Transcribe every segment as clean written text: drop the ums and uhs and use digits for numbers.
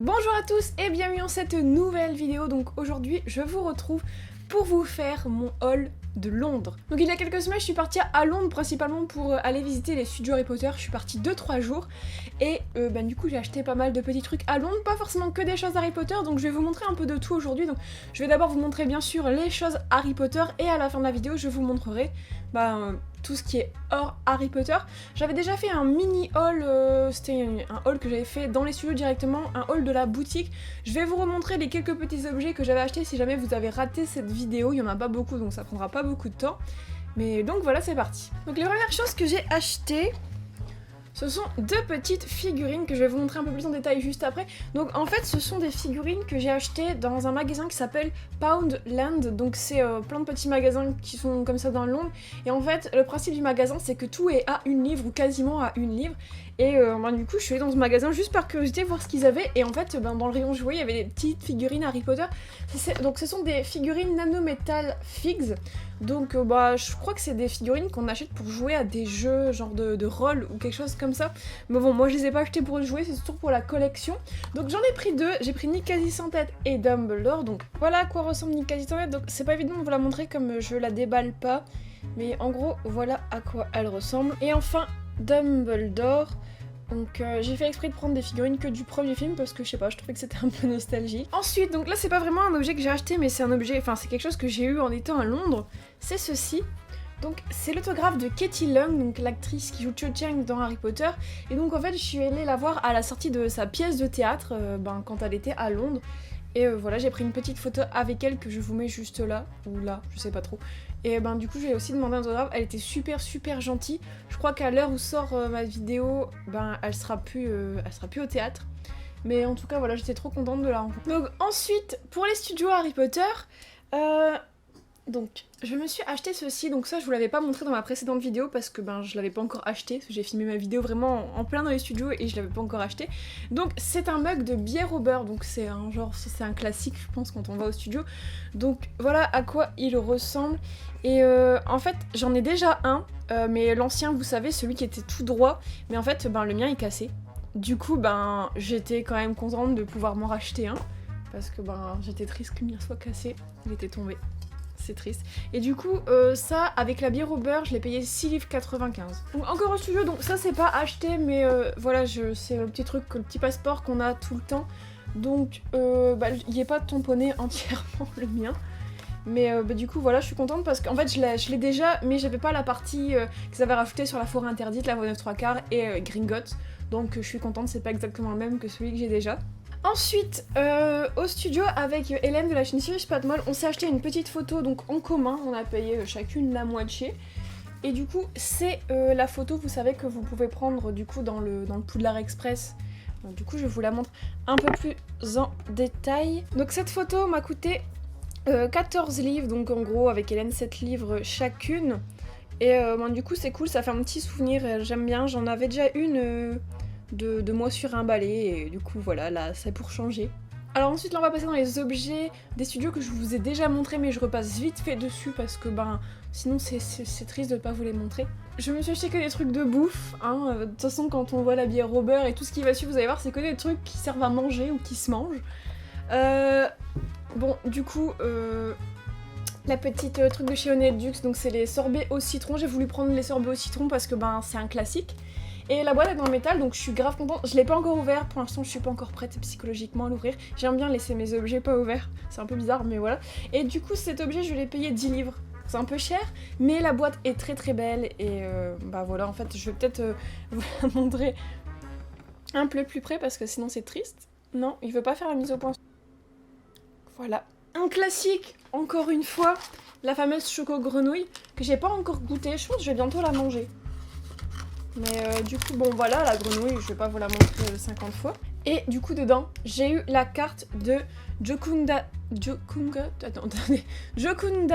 Bonjour à tous et bienvenue dans cette nouvelle vidéo. Donc aujourd'hui je vous retrouve pour vous faire mon haul de Londres. Donc il y a quelques semaines je suis partie à Londres principalement pour aller visiter les studios Harry Potter. Je suis partie 2-3 jours et du coup j'ai acheté pas mal de petits trucs à Londres, pas forcément que des choses Harry Potter, donc je vais vous montrer un peu de tout aujourd'hui. Donc je vais d'abord vous montrer bien sûr les choses Harry Potter et à la fin de la vidéo je vous montrerai tout ce qui est hors Harry Potter. J'avais déjà fait un mini haul, c'était un haul que j'avais fait dans les studios directement, un haul de la boutique. Je vais vous remontrer les quelques petits objets que j'avais achetés si jamais vous avez raté cette vidéo. Il y en a pas beaucoup donc ça prendra pas beaucoup de temps. Mais donc voilà, c'est parti. Donc les premières choses que j'ai achetées, ce sont deux petites figurines que je vais vous montrer un peu plus en détail juste après. Donc en fait ce sont des figurines que j'ai achetées dans un magasin qui s'appelle Poundland. Donc c'est plein de petits magasins qui sont comme ça dans Londres. Et en fait le principe du magasin c'est que tout est à une livre ou quasiment à une livre. Et du coup je suis allée dans ce magasin juste par curiosité voir ce qu'ils avaient. Et en fait dans le rayon jouet il y avait des petites figurines Harry Potter. Donc ce sont des figurines Nanometal Figs. Donc je crois que c'est des figurines qu'on achète pour jouer à des jeux genre de rôle ou quelque chose comme ça. Mais bon, moi je les ai pas achetées pour jouer, c'est surtout pour la collection. Donc j'en ai pris deux, j'ai pris Nick Quasi sans tête et Dumbledore. Donc voilà à quoi ressemble Nick Quasi sans tête. Donc c'est pas évident de vous la montrer comme je la déballe pas. Mais en gros voilà à quoi elle ressemble. Et enfin Dumbledore. Donc j'ai fait exprès de prendre des figurines que du premier film parce que je sais pas, je trouvais que c'était un peu nostalgique. Ensuite, donc là c'est pas vraiment un objet que j'ai acheté mais c'est un objet, enfin c'est quelque chose que j'ai eu en étant à Londres, c'est ceci. Donc c'est l'autographe de Katie Leung, donc l'actrice qui joue Cho Chang dans Harry Potter. Et donc en fait je suis allée la voir à la sortie de sa pièce de théâtre quand elle était à Londres. Et voilà, j'ai pris une petite photo avec elle que je vous mets juste là, ou là, je sais pas trop. Et du coup, j'ai aussi demandé un autographe, elle était super gentille. Je crois qu'à l'heure où sort ma vidéo, elle sera plus au théâtre. Mais en tout cas, voilà, j'étais trop contente de la rencontrer. Donc ensuite, pour les studios Harry Potter, donc je me suis acheté ceci, donc ça je vous l'avais pas montré dans ma précédente vidéo parce que je l'avais pas encore acheté, parce que j'ai filmé ma vidéo vraiment en plein dans les studios et je l'avais pas encore acheté. Donc c'est un mug de bière au beurre, donc c'est un classique je pense quand on va au studio. Donc voilà à quoi il ressemble. Et en fait j'en ai déjà un, mais l'ancien vous savez, celui qui était tout droit, mais en fait le mien est cassé. Du coup j'étais quand même contente de pouvoir m'en racheter un, parce que j'étais triste que le mien soit cassé, il était tombé. C'est triste. Et du coup, ça, avec la bière au beurre, je l'ai payé 6,95 livres. Donc encore au studio, donc ça c'est pas acheté, mais voilà, c'est le petit truc, le petit passeport qu'on a tout le temps. Donc, il n'est pas tamponné entièrement le mien. Mais du coup, voilà, je suis contente parce qu'en fait, je l'ai déjà, mais j'avais pas la partie qu'ils avaient rajoutée sur la forêt interdite, la voie 9 3/4 et Gringotts. Donc je suis contente, c'est pas exactement le même que celui que j'ai déjà. Ensuite, au studio avec Hélène de la chaîne Serious Pas de Molle, on s'est acheté une petite photo donc en commun, on a payé chacune la moitié. Et du coup, c'est la photo, vous savez, que vous pouvez prendre du coup dans le Poudlard Express. Donc, du coup, je vous la montre un peu plus en détail. Donc cette photo m'a coûté 14 livres, donc en gros avec Hélène 7 livres chacune. Et du coup c'est cool, ça fait un petit souvenir, j'aime bien, j'en avais déjà une... De moi sur un balai, et du coup voilà, là c'est pour changer. Alors ensuite là on va passer dans les objets des studios que je vous ai déjà montré, mais je repasse vite fait dessus parce que sinon c'est triste de pas vous les montrer. Je me suis acheté que des trucs de bouffe, hein. De toute façon quand on voit la bière au beurre et tout ce qui va suivre, vous allez voir c'est que des trucs qui servent à manger ou qui se mangent. Bon du coup la petite truc de chez Honnête Dux, donc c'est les sorbets au citron. J'ai voulu prendre les sorbets au citron parce que c'est un classique. Et la boîte est en métal, donc je suis grave contente. Je l'ai pas encore ouvert, pour l'instant je suis pas encore prête psychologiquement à l'ouvrir. J'aime bien laisser mes objets pas ouverts, c'est un peu bizarre mais voilà. Et du coup cet objet je l'ai payé 10 livres. C'est un peu cher, mais la boîte est très belle et voilà, en fait je vais peut-être vous la montrer un peu plus près parce que sinon c'est triste. Non, il veut pas faire la mise au point. Voilà. Un classique, encore une fois, la fameuse choco grenouille que j'ai pas encore goûté, je pense que je vais bientôt la manger. Mais du coup, voilà, la grenouille, je vais pas vous la montrer 50 fois. Et du coup, dedans, j'ai eu la carte de Jokunda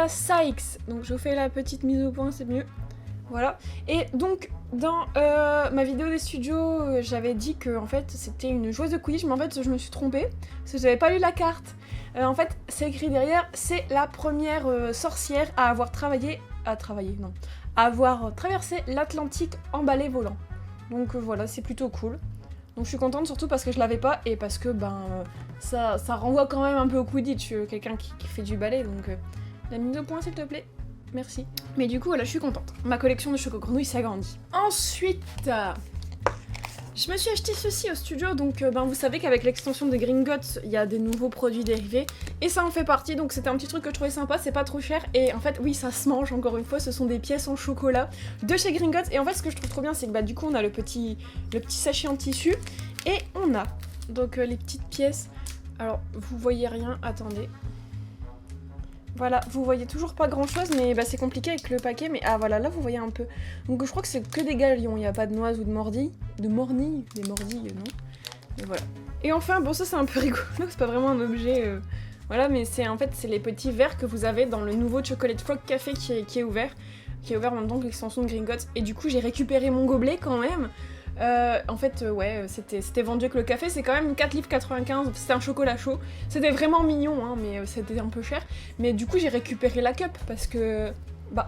Sykes. Donc, je vous fais la petite mise au point, c'est mieux. Voilà. Et donc, dans ma vidéo des studios, j'avais dit que en fait, c'était une joueuse de Quidditch, mais en fait, je me suis trompée, parce que j'avais pas lu la carte. En fait, c'est écrit derrière, c'est la première sorcière à avoir avoir traversé l'Atlantique en balai volant. Donc voilà, c'est plutôt cool. Donc je suis contente surtout parce que je l'avais pas et parce que ça renvoie quand même un peu au Quidditch, quelqu'un qui fait du ballet, donc la mise au point s'il te plaît, merci. Mais du coup voilà, je suis contente, ma collection de choco-grenouilles s'agrandit. Ensuite, je me suis acheté ceci au studio, donc vous savez qu'avec l'extension de Gringotts, il y a des nouveaux produits dérivés, et ça en fait partie, donc c'était un petit truc que je trouvais sympa, c'est pas trop cher, et en fait oui ça se mange encore une fois, ce sont des pièces en chocolat de chez Gringotts, et en fait ce que je trouve trop bien c'est que du coup on a le petit sachet en tissu, et on a donc les petites pièces, alors vous voyez rien, attendez. Voilà, vous voyez toujours pas grand chose, mais c'est compliqué avec le paquet, mais ah voilà, là vous voyez un peu. Donc je crois que c'est que des galions, il n'y a pas de noises ou de mordilles. De mornilles, des mordilles, non. Et voilà. Et enfin, bon ça c'est un peu rigolo, c'est pas vraiment un objet, voilà, mais c'est en fait c'est les petits verres que vous avez dans le nouveau Chocolate Frog Café qui est ouvert en même temps que l'extension de Gringotts. Et du coup j'ai récupéré mon gobelet quand même. En fait, ouais, c'était vendu avec le café, c'est quand même 4,95 $, c'était un chocolat chaud. C'était vraiment mignon, hein, mais c'était un peu cher. Mais du coup, j'ai récupéré la cup parce que,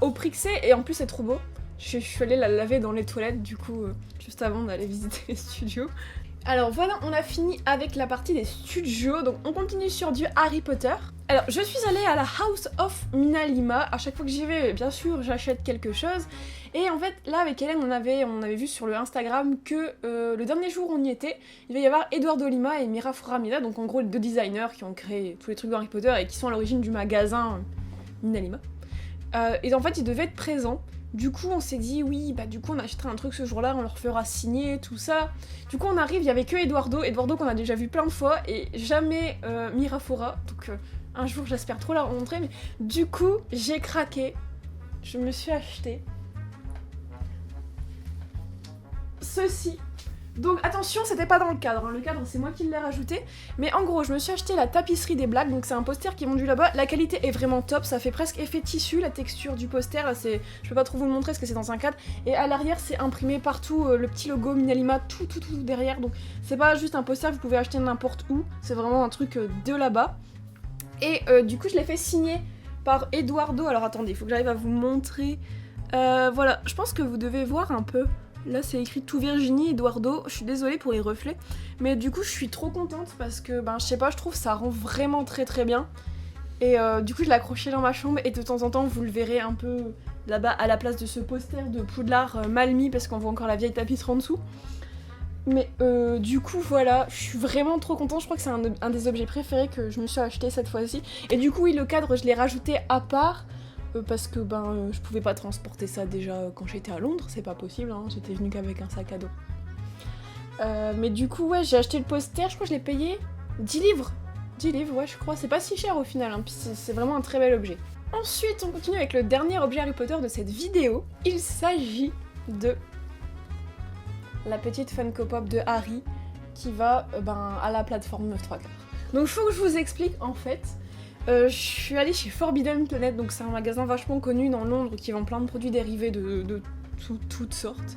au prix que c'est, et en plus, c'est trop beau. Je suis allée la laver dans les toilettes, du coup, juste avant d'aller visiter les studios. Alors voilà, on a fini avec la partie des studios, donc on continue sur du Harry Potter. Alors, je suis allée à la House of Minalima. À chaque fois que j'y vais, bien sûr, j'achète quelque chose. Et en fait, là, avec Hélène, on avait vu sur le Instagram que le dernier jour où on y était, il va y avoir Eduardo Lima et Mira Framida, donc en gros les deux designers qui ont créé tous les trucs d'Harry Potter et qui sont à l'origine du magasin Minalima. Et en fait, ils devaient être présents. Du coup, on s'est dit, oui, du coup, on achètera un truc ce jour-là, on leur fera signer, tout ça. Du coup, on arrive, il y avait que Eduardo qu'on a déjà vu plein de fois, et jamais Mirafora. Donc, un jour, j'espère trop la rencontrer, mais du coup, j'ai craqué. Je me suis acheté ceci. Donc attention, c'était pas dans le cadre, hein. Le cadre c'est moi qui l'ai rajouté, mais en gros je me suis acheté la tapisserie des blagues, donc c'est un poster qui est vendu là-bas, la qualité est vraiment top, ça fait presque effet tissu, la texture du poster, là c'est, je peux pas trop vous le montrer parce que c'est dans un cadre, et à l'arrière c'est imprimé partout, le petit logo Minalima, tout derrière, donc c'est pas juste un poster que vous pouvez acheter n'importe où, c'est vraiment un truc de là-bas, et du coup je l'ai fait signer par Eduardo, alors attendez, il faut que j'arrive à vous montrer, voilà, je pense que vous devez voir un peu. Là c'est écrit tout Virginie, Eduardo, je suis désolée pour les reflets, mais du coup je suis trop contente parce que je sais pas, je trouve ça rend vraiment très bien. Et du coup je l'ai accroché dans ma chambre et de temps en temps vous le verrez un peu là-bas à la place de ce poster de Poudlard mal mis parce qu'on voit encore la vieille tapisserie en dessous. Mais du coup voilà, je suis vraiment trop contente, je crois que c'est un des objets préférés que je me suis acheté cette fois-ci. Et du coup oui, le cadre je l'ai rajouté à part. Parce que je pouvais pas transporter ça déjà quand j'étais à Londres, c'est pas possible, hein, j'étais venue qu'avec un sac à dos. Mais du coup, ouais, j'ai acheté le poster, je crois que je l'ai payé 10 livres. 10 livres, ouais, je crois, c'est pas si cher au final, hein, puis c'est vraiment un très bel objet. Ensuite, on continue avec le dernier objet Harry Potter de cette vidéo. Il s'agit de la petite Funko Pop de Harry qui va à la plateforme 934. Donc, il faut que je vous explique en fait. Je suis allée chez Forbidden Planet, donc c'est un magasin vachement connu dans Londres qui vend plein de produits dérivés de toutes sortes.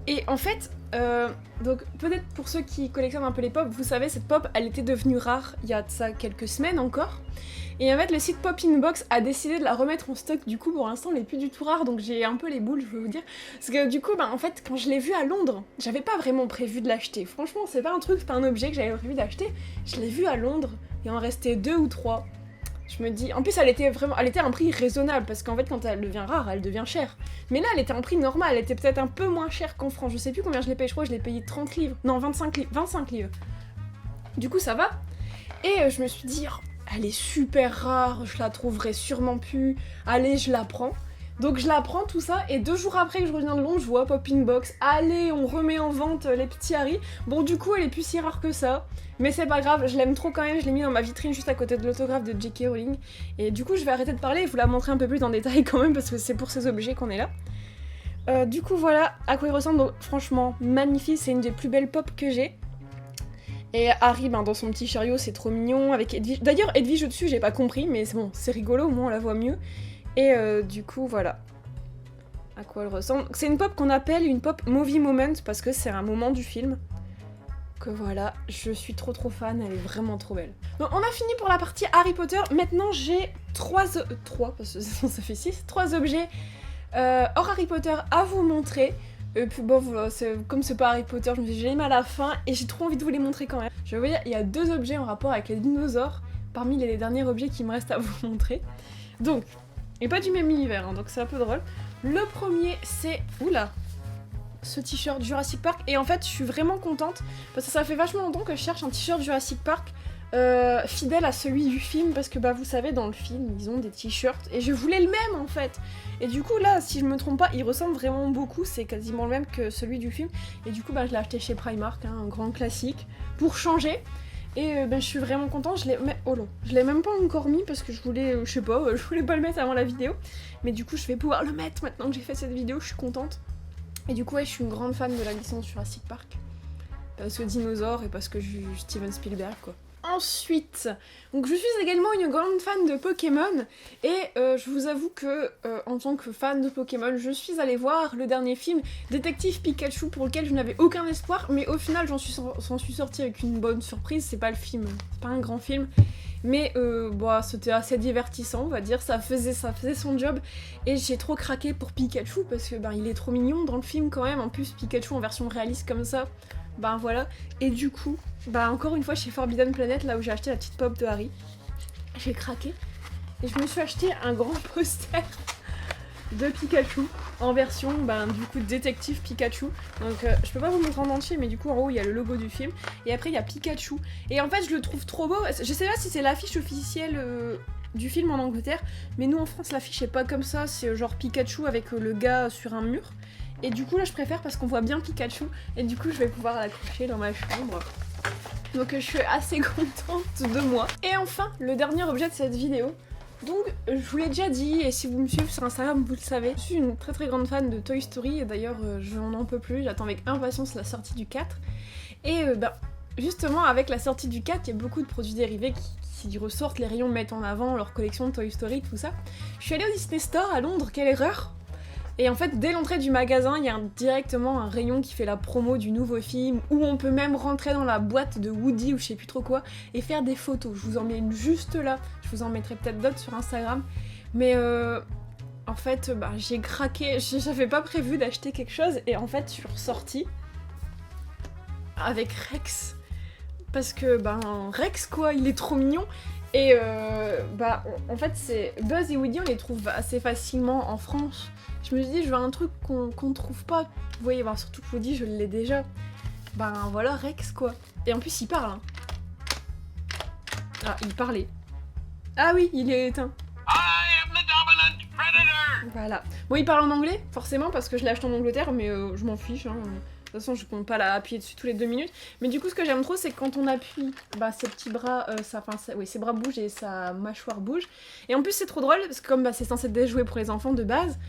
Et en fait, donc peut-être pour ceux qui collectionnent un peu les pop, vous savez, cette pop, elle était devenue rare il y a de ça quelques semaines encore. Et en fait, le site Pop Inbox a décidé de la remettre en stock, du coup pour l'instant elle est plus du tout rare, donc j'ai un peu les boules, je veux vous dire. Parce que du coup, en fait, quand je l'ai vue à Londres, j'avais pas vraiment prévu de l'acheter. Franchement, c'est pas un objet que j'avais prévu d'acheter. Je l'ai vue à Londres, il en restait 2 ou 3. Je me dis, en plus elle était à un prix raisonnable, parce qu'en fait quand elle devient rare, elle devient chère. Mais là elle était à un prix normal, elle était peut-être un peu moins chère qu'en France, je sais plus combien je l'ai payé, je crois que je l'ai payé 30 livres, non 25 livres. Du coup ça va, et je me suis dit, oh, elle est super rare, je la trouverai sûrement plus, allez je la prends. Donc je la prends tout ça, et 2 jours après que je reviens de Londres, je vois Pop Inbox, allez on remet en vente les petits Harry. Bon du coup elle est plus si rare que ça, mais c'est pas grave, je l'aime trop quand même, je l'ai mis dans ma vitrine juste à côté de l'autographe de J.K. Rowling. Et du coup je vais arrêter de parler et vous la montrer un peu plus en détail quand même, parce que c'est pour ces objets qu'on est là. Du coup voilà à quoi il ressemble, donc franchement magnifique, c'est une des plus belles pop que j'ai. Et Harry dans son petit chariot, c'est trop mignon, avec Edwige. D'ailleurs Edwige au-dessus j'ai pas compris, mais c'est bon, c'est rigolo, au moins on la voit mieux. Et du coup, voilà à quoi elle ressemble. C'est une pop qu'on appelle une pop movie moment parce que c'est un moment du film. Que voilà, je suis trop fan, elle est vraiment trop belle. Donc on a fini pour la partie Harry Potter. Maintenant j'ai 3 parce que ça fait 6, 3 objets hors Harry Potter à vous montrer. Et puis bon, voilà, comme c'est pas Harry Potter, je me suis dit, j'ai aimé à la fin et j'ai trop envie de vous les montrer quand même. Je vais vous dire, il y a 2 objets en rapport avec les dinosaures parmi les derniers objets qui me restent à vous montrer. Donc, et pas du même univers, hein, donc c'est un peu drôle. Le premier, c'est... Oula, ce t-shirt Jurassic Park. Et en fait, je suis vraiment contente parce que ça fait vachement longtemps que je cherche un t-shirt Jurassic Park fidèle à celui du film, parce que bah vous savez, dans le film ils ont des t-shirts et je voulais le même en fait. Et du coup là, si je me trompe pas, il ressemble vraiment beaucoup, c'est quasiment le même que celui du film. Et du coup bah je l'ai acheté chez Primark, hein, un grand classique, pour changer. Et je suis vraiment contente, je l'ai même pas encore mis parce que je voulais, je sais pas, je voulais pas le mettre avant la vidéo. Mais du coup je vais pouvoir le mettre maintenant que j'ai fait cette vidéo, je suis contente. Et du coup ouais, je suis une grande fan de la licence Jurassic Park. Parce que dinosaures et parce que je suis Steven Spielberg quoi. Ensuite, donc je suis également une grande fan de Pokémon et je vous avoue que en tant que fan de Pokémon, je suis allée voir le dernier film Détective Pikachu pour lequel je n'avais aucun espoir, mais au final j'en suis sortie avec une bonne surprise. C'est pas le film, c'est pas un grand film, mais bon, c'était assez divertissant, on va dire, ça faisait son job et j'ai trop craqué pour Pikachu parce que ben il est trop mignon dans le film quand même. En plus Pikachu en version réaliste comme ça. Ben voilà, et du coup, bah encore une fois chez Forbidden Planet, là où j'ai acheté la petite pop de Harry, j'ai craqué et je me suis acheté un grand poster de Pikachu en version, ben du coup, détective Pikachu. Donc je peux pas vous montrer en entier, mais du coup en haut il y a le logo du film et après il y a Pikachu. Et en fait je le trouve trop beau, je sais pas si c'est l'affiche officielle du film en Angleterre, mais nous en France l'affiche est pas comme ça, c'est genre Pikachu avec le gars sur un mur. Et du coup là je préfère parce qu'on voit bien Pikachu et du coup je vais pouvoir l'accrocher dans ma chambre. Donc je suis assez contente de moi. Et enfin, le dernier objet de cette vidéo. Donc je vous l'ai déjà dit et si vous me suivez sur Instagram vous le savez, je suis une très très grande fan de Toy Story et d'ailleurs je n'en peux plus, j'attends avec impatience la sortie du 4. Et justement avec la sortie du 4, il y a beaucoup de produits dérivés qui ressortent, les rayons mettent en avant leur collection de Toy Story, tout ça. Je suis allée au Disney Store à Londres, quelle erreur! Et en fait, dès l'entrée du magasin, il y a directement un rayon qui fait la promo du nouveau film, où on peut même rentrer dans la boîte de Woody ou je sais plus trop quoi, et faire des photos. Je vous en mets une juste là, je vous en mettrai peut-être d'autres sur Instagram. Mais en fait, bah, j'ai craqué, j'avais pas prévu d'acheter quelque chose, et en fait, je suis ressortie avec Rex. Parce que, ben, Rex quoi, il est trop mignon. Et bah, en fait, c'est Buzz et Woody, on les trouve assez facilement en France. Je me suis dit, je veux un truc qu'on trouve pas. Vous voyez, bah, surtout que Woody, je l'ai déjà. Ben voilà, Rex quoi. Et en plus, il parle. Hein. Ah, il parlait. Ah oui, il est éteint. I am the dominant predator. Voilà. Bon, il parle en anglais, forcément, parce que je l'ai acheté en Angleterre, mais je m'en fiche. Hein. De toute façon, je compte pas appuyer dessus tous les 2 minutes. Mais du coup, ce que j'aime trop, c'est que quand on appuie, bah, ses petits bras, ses bras bougent et sa mâchoire bouge. Et en plus, c'est trop drôle, parce que comme bah, c'est censé être des jouets pour les enfants de base,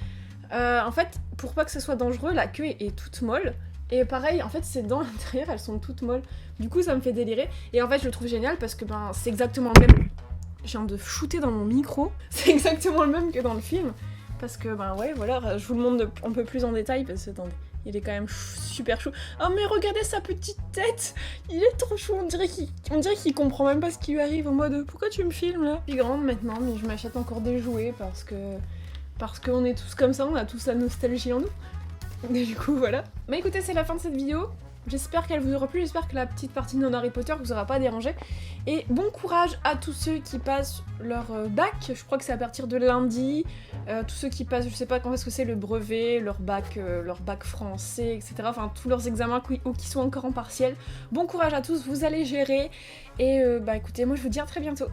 en fait, pour pas que ce soit dangereux, la queue est toute molle. Et pareil, en fait, ses dents à l'intérieur, elles sont toutes molles. Du coup, ça me fait délirer. Et en fait, je le trouve génial parce que ben, c'est exactement le même. Je viens de shooter dans mon micro. C'est exactement le même que dans le film. Parce que, ben ouais, voilà, je vous le montre un peu plus en détail parce que, attendez, il est quand même super chou. Oh, mais regardez sa petite tête! Il est trop chou, on dirait qu'il comprend même pas ce qui lui arrive en mode pourquoi tu me filmes là? Je suis grande maintenant, mais je m'achète encore des jouets parce qu'on est tous comme ça, on a tous la nostalgie en nous. Et du coup, voilà. Mais écoutez, c'est la fin de cette vidéo. J'espère qu'elle vous aura plu, j'espère que la petite partie de non-Harry Potter vous aura pas dérangé. Et bon courage à tous ceux qui passent leur bac, je crois que c'est à partir de lundi. Tous ceux qui passent, je sais pas quand est-ce que c'est, le brevet, leur bac français, etc. Enfin, tous leurs examens ou qui sont encore en partiel. Bon courage à tous, vous allez gérer. Et bah écoutez, moi je vous dis à très bientôt.